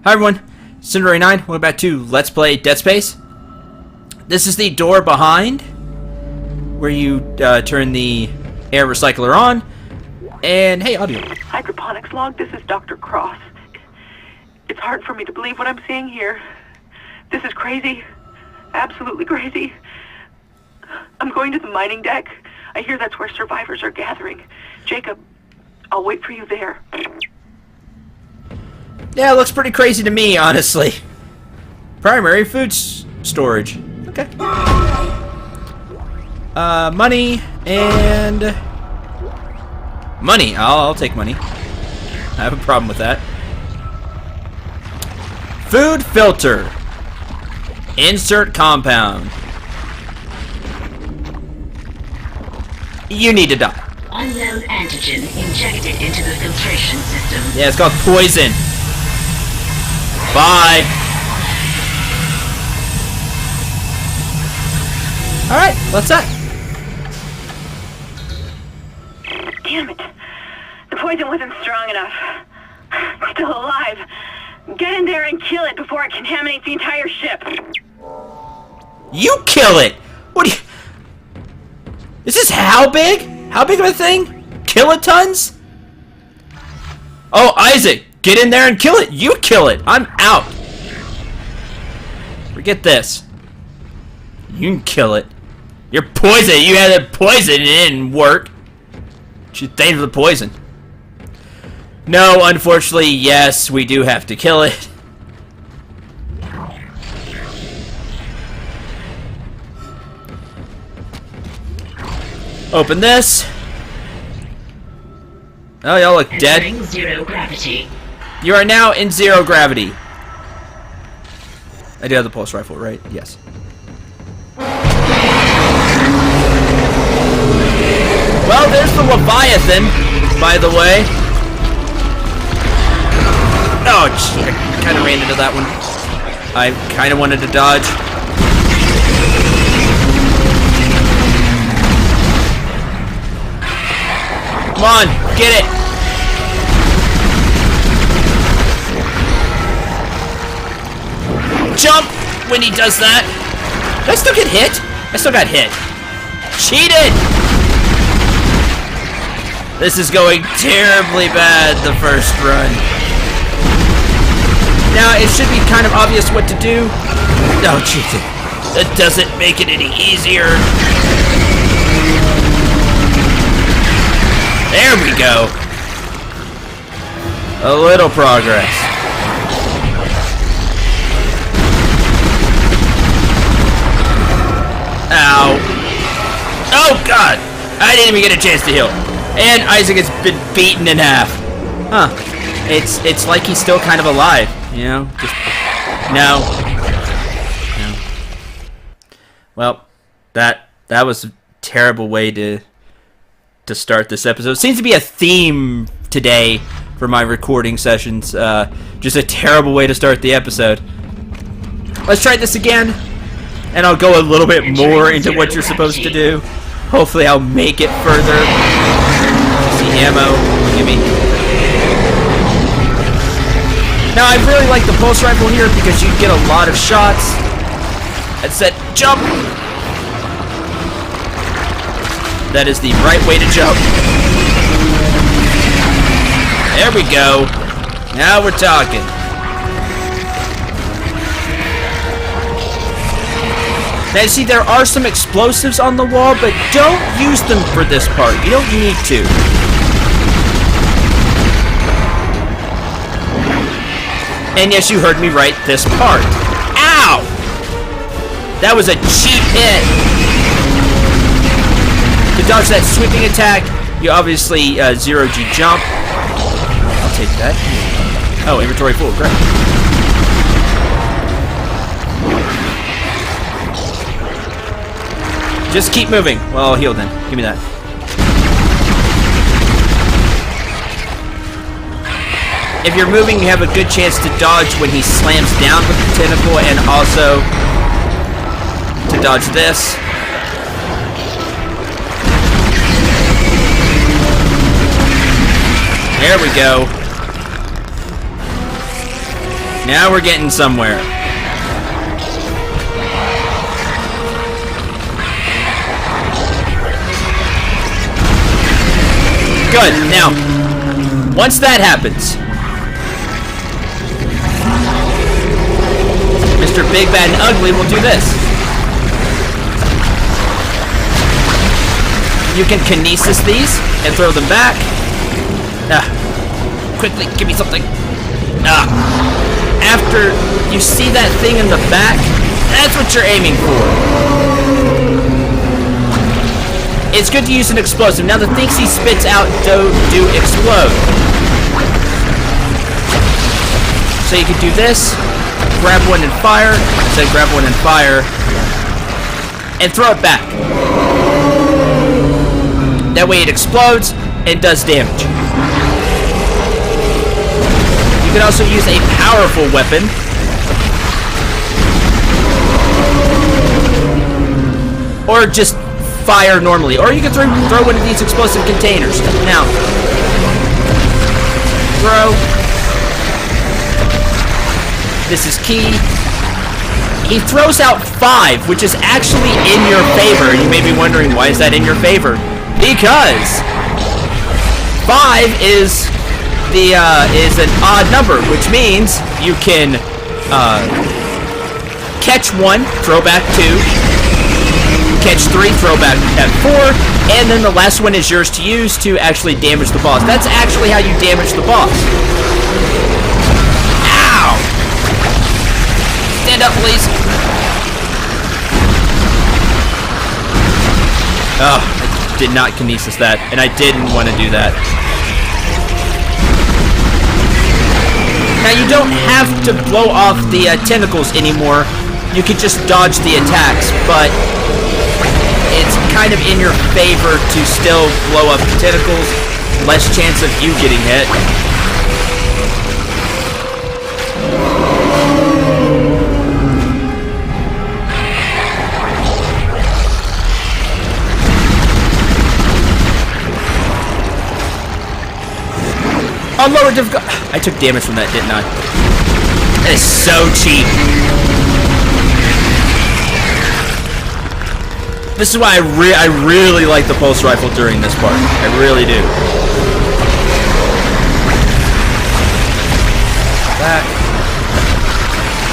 Hi everyone, Cinder89, welcome back to Let's Play Dead Space. This is the door behind, where you turn the air recycler on, and hey, audio. Hydroponics log, this is Dr. Cross. It's hard for me to believe what I'm seeing here. This is crazy. Absolutely crazy. I'm going to the mining deck. I hear that's where survivors are gathering. Jacob, I'll wait for you there. Yeah, it looks pretty crazy to me, honestly. Primary food storage. Okay. Money and... money. I'll take money. I have a problem with that. Food filter. Insert compound. You need to die. Unknown antigen injected into the filtration system. Yeah, it's called poison. Bye. Alright, what's that? Damn it. The poison wasn't strong enough. It's still alive. Get in there and kill it before it contaminates the entire ship. You kill it! What do you... Is this how big? How big of a thing? Kilotons? Oh, Isaac! Get in there and kill it! You kill it! I'm out! Forget this. You can kill it. You're poison! You had it poisoned and it didn't work. You thank for the poison. No, unfortunately, yes, we do have to kill it. Open this. Oh, y'all look dead. Entering zero gravity. You are now in zero gravity. I do have the pulse rifle, right? Yes. Well, there's the Leviathan, by the way. Oh, gee, I kind of ran into that one. I kind of wanted to dodge. Come on, get it! Jump when he does that! Did I still get hit? I still got hit. Cheated! This is going terribly bad, the first run. Now, it should be kind of obvious what to do. No, cheating. That doesn't make it any easier. There we go. A little progress. Ow. Oh, God. I didn't even get a chance to heal. And Isaac has been beaten in half. Huh. It's like he's still kind of alive, you know? Just... No. No. Well, that was a terrible way to start this episode. Seems to be a theme today for my recording sessions. Just a terrible way to start the episode. Let's try this again, and I'll go a little bit more into what you're supposed to do. Hopefully I'll make it further. See ammo. Give me. Now I really like the pulse rifle here because you get a lot of shots. That said, jump! That is the right way to jump. There we go. Now we're talking. Now you see there are some explosives on the wall, but don't use them for this part. You don't need to. And yes, you heard me right, this part. Ow! That was a cheap hit. To dodge that sweeping attack, you obviously zero-G jump. I'll take that. Oh, inventory full, great. Just keep moving. Well, I'll heal then. Give me that. If you're moving, you have a good chance to dodge when he slams down with the tentacle, and also to dodge this. There we go. Now we're getting somewhere. Good. Now, once that happens, Mr. Big Bad and Ugly will do this. You can kinesis these and throw them back. Quickly, give me something. After you see that thing in the back, that's what you're aiming for. It's good to use an explosive. Now the things he spits out do explode. So you can do this, grab one and fire, grab one and fire, and throw it back. That way it explodes and does damage. You can also use a powerful weapon. Or just fire normally. Or you can throw one of these explosive containers. Now, throw. This is key. He throws out 5, which is actually in your favor. You may be wondering, why is that in your favor? Because 5 is an odd number, which means you can catch 1, throw back 2, catch 3, throw back at 4, and then the last one is yours to use to actually damage the boss. That's actually how you damage the boss. Ow! Stand up, please. Oh, I did not kinesis that, and I didn't want to do that. Now, you don't have to blow off the tentacles anymore. You can just dodge the attacks, but it's kind of in your favor to still blow up the tentacles. Less chance of you getting hit. On lower difficulty. I took damage from that, didn't I? That is so cheap. This is why I really like the pulse rifle during this part. I really do. Back.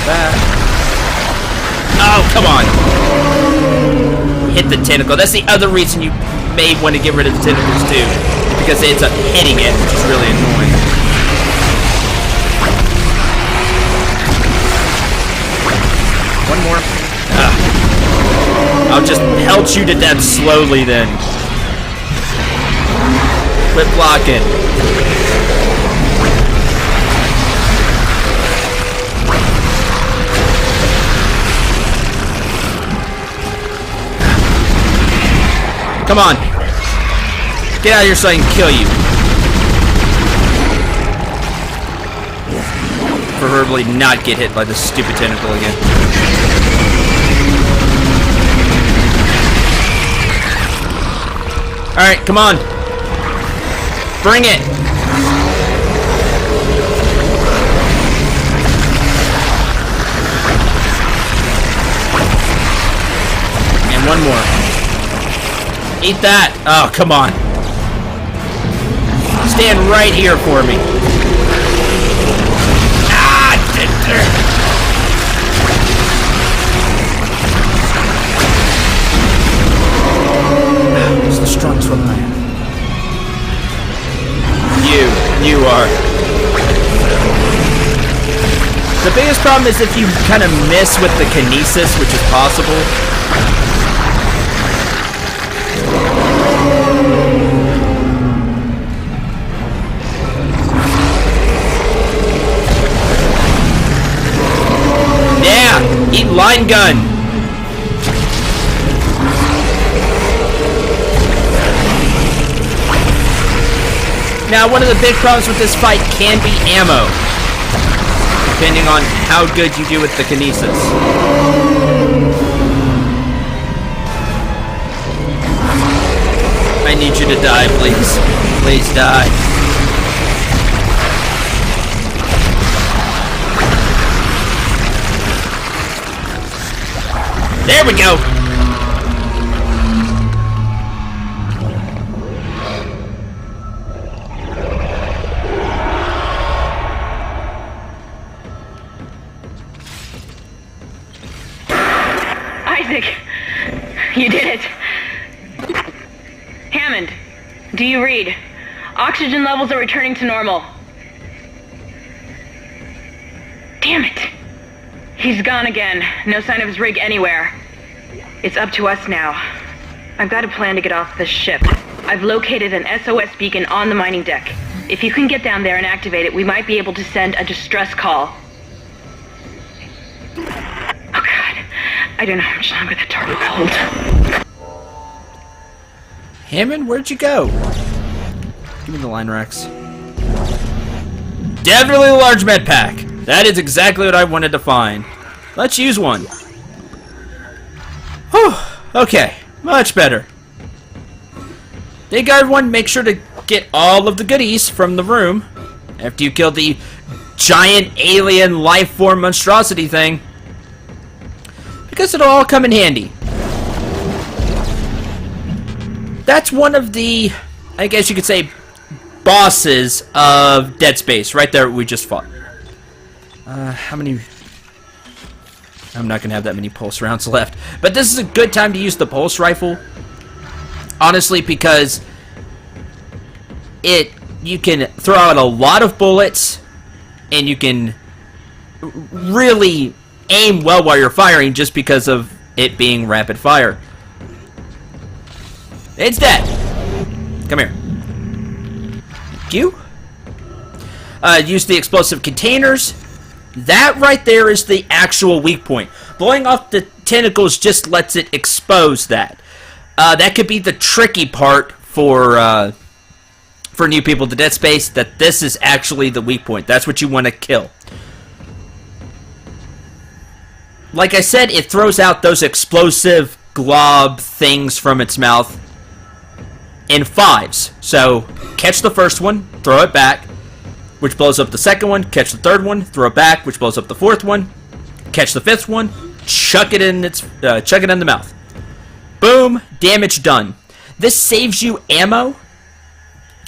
Back. Oh, come on. Hit the tentacle. That's the other reason you may want to get rid of the tentacles too. Because it ends up hitting it, which is really annoying. One more. I'll just help you to death slowly then. Quit blocking. Come on. Get out of here so I can kill you. Preferably not get hit by this stupid tentacle again. Alright, come on. Bring it. And one more. Eat that. Oh, come on. Stand right here for me. Ah! It's the strongest weapon I have. You are. The biggest problem is if you kind of miss with the kinesis, which is possible. Eat line gun. Now, one of the big problems with this fight can be ammo, depending on how good you do with the kinesis. I need you to die, please. Please die. There we go. Isaac, you did it. Hammond, do you read? Oxygen levels are returning to normal. Damn it. He's gone again. No sign of his rig anywhere. It's up to us now. I've got a plan to get off this ship. I've located an SOS beacon on the mining deck. If you can get down there and activate it, we might be able to send a distress call. Oh God. I don't know how much longer that target will hold. Hammond, where'd you go? Give me the line racks. Definitely a large med pack. That is exactly what I wanted to find. Let's use one. Whew. Okay, much better. Hey, everyone, make sure to get all of the goodies from the room after you kill the giant alien life form monstrosity thing, because it'll all come in handy. That's one of the, I guess you could say, bosses of Dead Space, right there we just fought. How many? I'm not gonna have that many pulse rounds left, but this is a good time to use the pulse rifle. Honestly, because you can throw out a lot of bullets, and you can really aim well while you're firing, just because of it being rapid fire. It's dead. Come here. Thank you. Use the explosive containers. That right there is the actual weak point. Blowing off the tentacles just lets it expose that. That could be the tricky part for new people to Dead Space, that this is actually the weak point. That's what you want to kill. Like I said, it throws out those explosive glob things from its mouth in fives. So, catch the first one, throw it back, which blows up the second one, catch the third one, throw it back, which blows up the fourth one, catch the fifth one, chuck it in the mouth. Boom, damage done. This saves you ammo,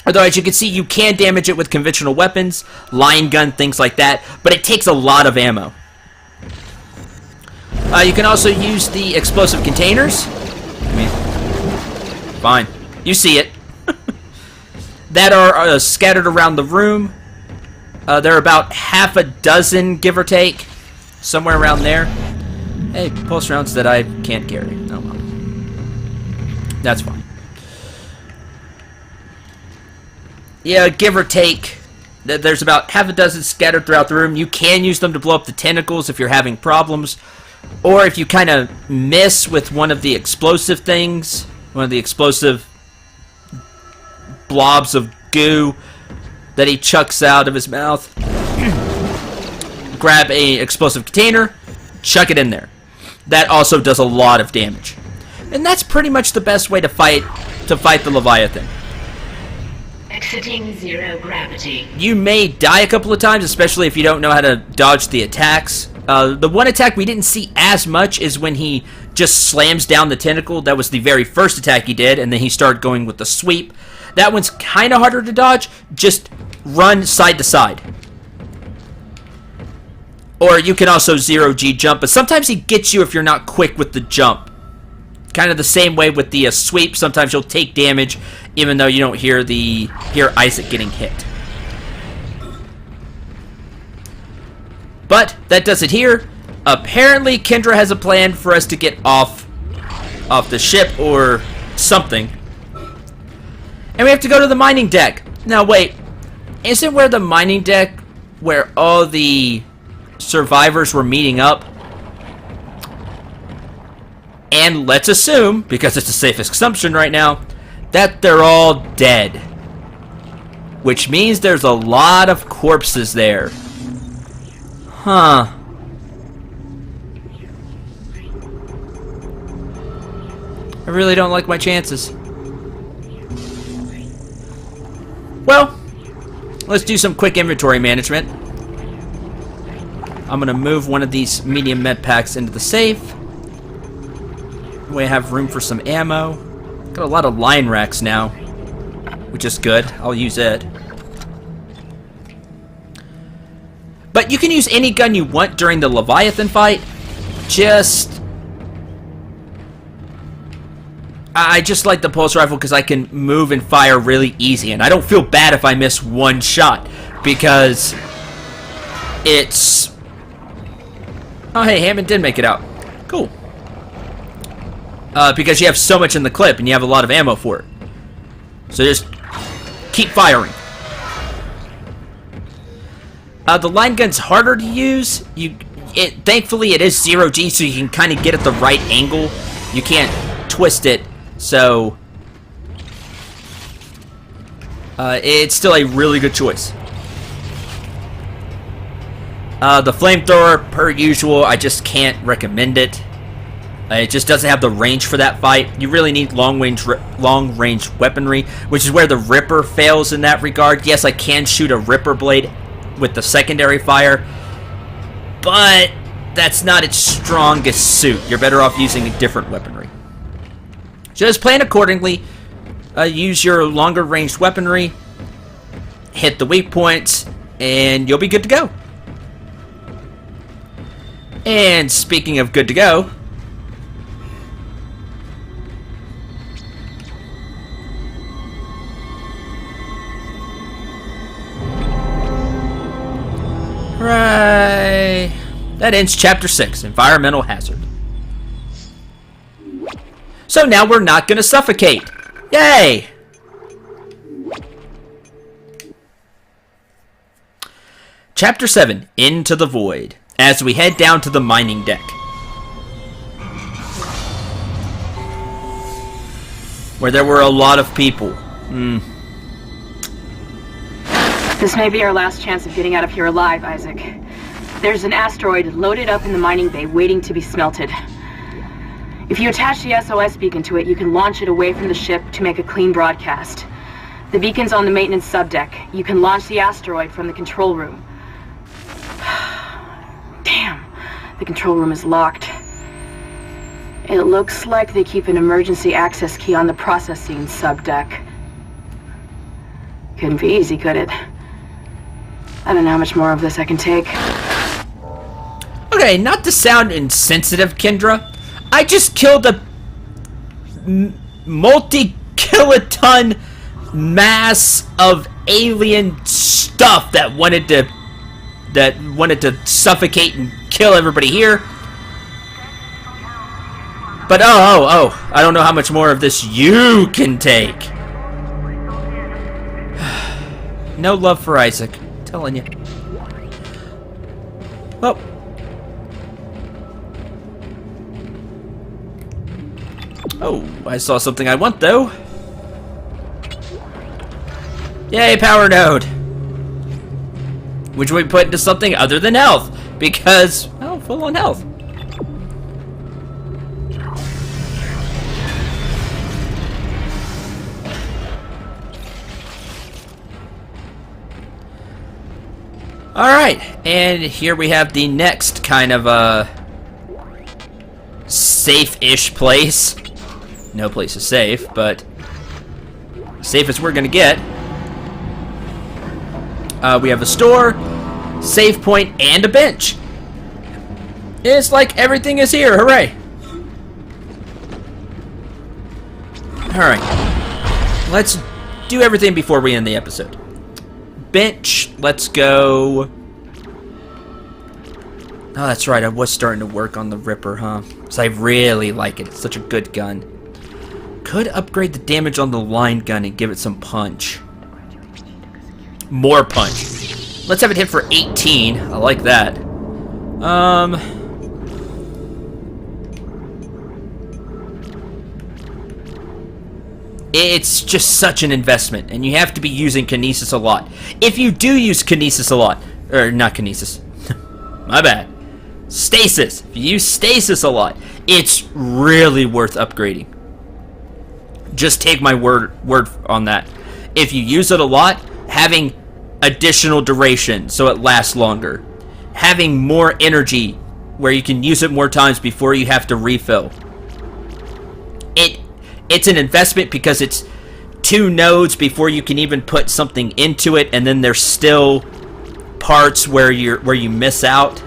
although as you can see, you can damage it with conventional weapons, line gun, things like that, but it takes a lot of ammo. You can also use the explosive containers. Fine, you see it. That are scattered around the room. There are about half a dozen, give or take, somewhere around there. Hey, pulse rounds that I can't carry. Oh well. That's fine. Yeah, give or take, there's about half a dozen scattered throughout the room. You can use them to blow up the tentacles if you're having problems, or if you kind of miss with one of the explosive things, one of the explosive blobs of goo that he chucks out of his mouth. Grab a explosive container, chuck it in there. That also does a lot of damage. And that's pretty much the best way to fight the Leviathan. Exiting zero gravity. You may die a couple of times, especially if you don't know how to dodge the attacks. The one attack we didn't see as much is when he just slams down the tentacle. That was the very first attack he did, and then he started going with the sweep. That one's kind of harder to dodge. Just run side to side. Or you can also 0G jump, but sometimes he gets you if you're not quick with the jump. Kind of the same way with the sweep. Sometimes you'll take damage even though you don't hear Isaac getting hit. But that does it here. Apparently Kendra has a plan for us to get off the ship or something. And we have to go to the mining deck. Now wait, isn't where the mining deck where all the survivors were meeting up? And let's assume, because it's the safest assumption right now, that they're all dead. Which means there's a lot of corpses there. Huh. I really don't like my chances. Well, let's do some quick inventory management. I'm going to move one of these medium med packs into the safe. We have room for some ammo. Got a lot of line racks now, which is good. I'll use it. But you can use any gun you want during the Leviathan fight. I just like the pulse rifle because I can move and fire really easy, and I don't feel bad if I miss one shot because it's... Oh, hey, Hammond did make it out. Cool. Because you have so much in the clip and you have a lot of ammo for it. So just keep firing. The line gun's harder to use. Thankfully, it is 0G, so you can kind of get at the right angle. You can't twist it, so it's still a really good choice. The flamethrower, per usual, I just can't recommend it. It just doesn't have the range for that fight. You really need long-range weaponry, which is where the Ripper fails in that regard. Yes, I can shoot a Ripper blade with the secondary fire, but that's not its strongest suit. You're better off using a different weaponry. Just plan accordingly. Use your longer ranged weaponry, hit the weak points, and you'll be good to go. And speaking of good to go, right, that ends Chapter 6, Environmental Hazard. So now we're not going to suffocate. Yay! Chapter 7, Into the Void, as we head down to the mining deck. Where there were a lot of people. This may be our last chance of getting out of here alive, Isaac. There's an asteroid loaded up in the mining bay waiting to be smelted. If you attach the SOS beacon to it, you can launch it away from the ship to make a clean broadcast. The beacon's on the maintenance subdeck. You can launch the asteroid from the control room. Damn, the control room is locked. It looks like they keep an emergency access key on the processing subdeck. Couldn't be easy, could it? I don't know how much more of this I can take. Okay, not to sound insensitive, Kendra, I just killed a multi-kiloton mass of alien stuff that wanted to suffocate and kill everybody here. But I don't know how much more of this you can take. No love for Isaac, I'm telling you. Well, oh, I saw something I want, though. Yay, power node! Which we put into something other than health, because, well, full on health. Alright, and here we have the next kind of, safe-ish place. No place is safe, but safe as we're gonna get. We have a store, save point, and a bench. It's like everything is here, hooray! Alright, let's do everything before we end the episode. Bench, let's go. Oh, that's right, I was starting to work on the Ripper, huh? Because I really like it, it's such a good gun. Could upgrade the damage on the line gun and give it some punch. More punch. Let's have it hit for 18. I like that. It's just such an investment, and you have to be using Kinesis a lot. If you do use Kinesis a lot, or not Kinesis, my bad. Stasis. If you use Stasis a lot, it's really worth upgrading. Just take my word on that. If you use it a lot, having additional duration so it lasts longer. Having more energy where you can use it more times before you have to refill. it's an investment because it's 2 nodes before you can even put something into it, and then there's still parts where you miss out.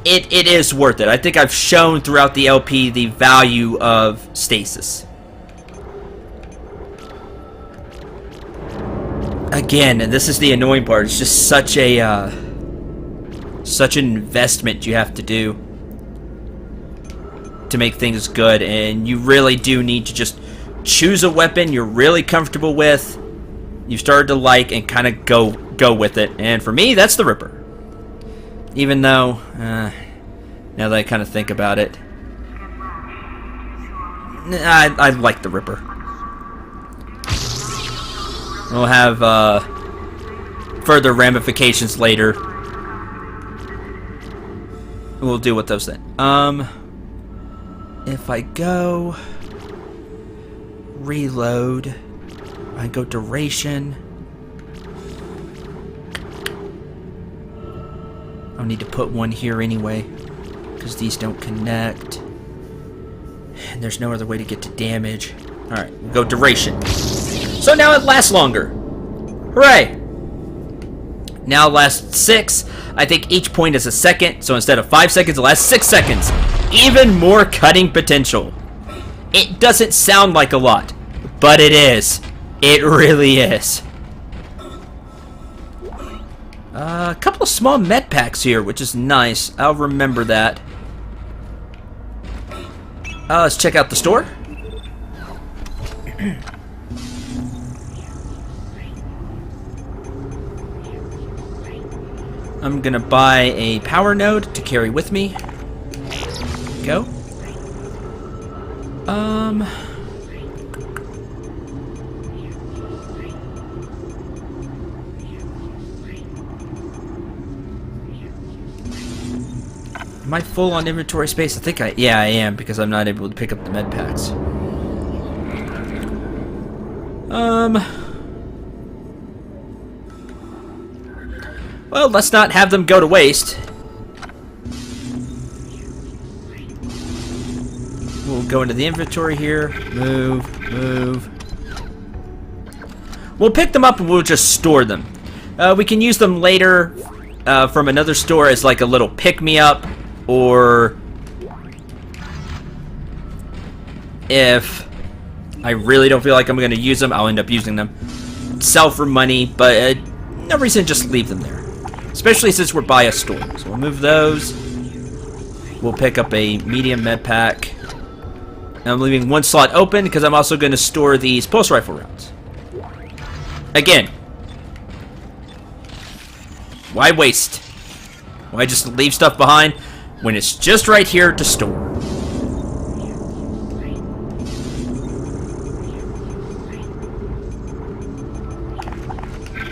It is worth it. I think I've shown throughout the LP the value of stasis. Again, and this is the annoying part, it's just such an investment you have to do to make things good, and you really do need to just choose a weapon you're really comfortable with, you started to like, and kind of go with it. And for me, that's the Ripper. Even though, now that I kind of think about it, I like the Ripper. We'll have further ramifications later. We'll deal with those then. If I go reload, I go duration. I'll need to put one here anyway, because these don't connect. And there's no other way to get to damage. Alright, we'll go duration. So now it lasts longer. Hooray! Now it lasts 6. I think each point is a second, so instead of 5 seconds, it lasts 6 seconds. Even more cutting potential. It doesn't sound like a lot, but it is. It really is. A couple of small med packs here, which is nice. I'll remember that. Let's check out the store. I'm gonna buy a power node to carry with me. Go. Am I full on inventory space? I think I am, because I'm not able to pick up the med packs. Well, let's not have them go to waste. We'll go into the inventory here. Move. We'll pick them up and we'll just store them. We can use them later from another store as like a little pick-me-up, or if I really don't feel like I'm going to use them, I'll end up using them. Sell for money, but no reason to just leave them there. Especially since we're by a store. So we'll move those. We'll pick up a medium med pack. And I'm leaving one slot open because I'm also going to store these pulse rifle rounds. Again. Why waste? Why just leave stuff behind when it's just right here to store?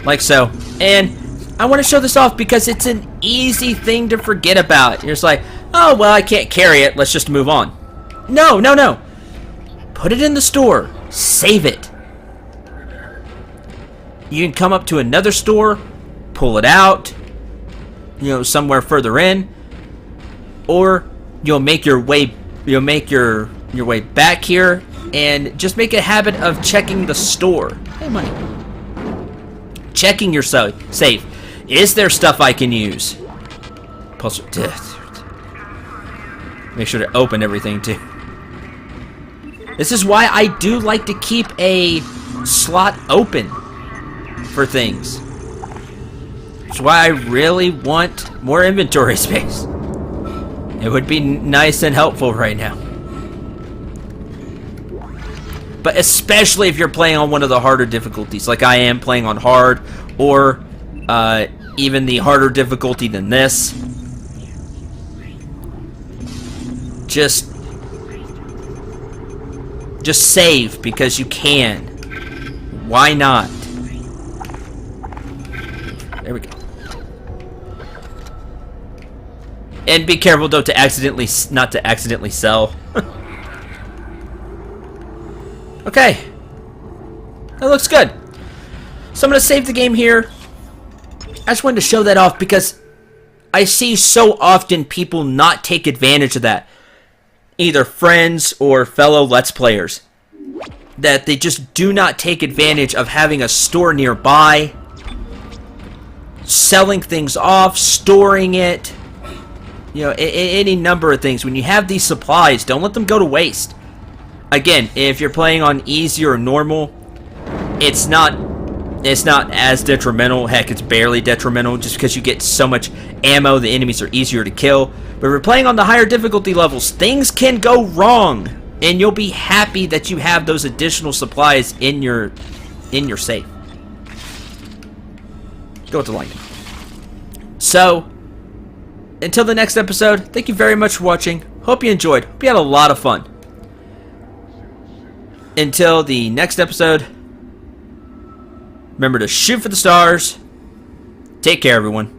Like so. And I want to show this off because it's an easy thing to forget about. You're just like, oh, well, I can't carry it. Let's just move on. No. Put it in the store. Save it. You can come up to another store, pull it out, somewhere further in, or you'll make your way way back here and just make a habit of checking the store. Hey, money. Checking your safe. Is there stuff I can use? Pulse. Make sure to open everything too. This is why I do like to keep a slot open for things. It's why I really want more inventory space. It would be nice and helpful right now. But especially if you're playing on one of the harder difficulties, like I am playing on hard, or even the harder difficulty than this. Just save because you can. Why not? There we go. And be careful though not to accidentally sell. Okay. That looks good. So I'm going to save the game here. I just wanted to show that off because I see so often people not take advantage of that. either friends or fellow Let's Players, that they just do not take advantage of having a store nearby, selling things off, storing it, you know, any number of things. When you have these supplies, don't let them go to waste. Again, if you're playing on easy or normal, it's not as detrimental. Heck, it's barely detrimental just because you get so much ammo, the enemies are easier to kill. But if you're playing on the higher difficulty levels, things can go wrong, and you'll be happy that you have those additional supplies in your safe. Go to lightning. So, until the next episode, thank you very much for watching. Hope you enjoyed. Hope you had a lot of fun. Until the next episode, remember to shoot for the stars. Take care, everyone.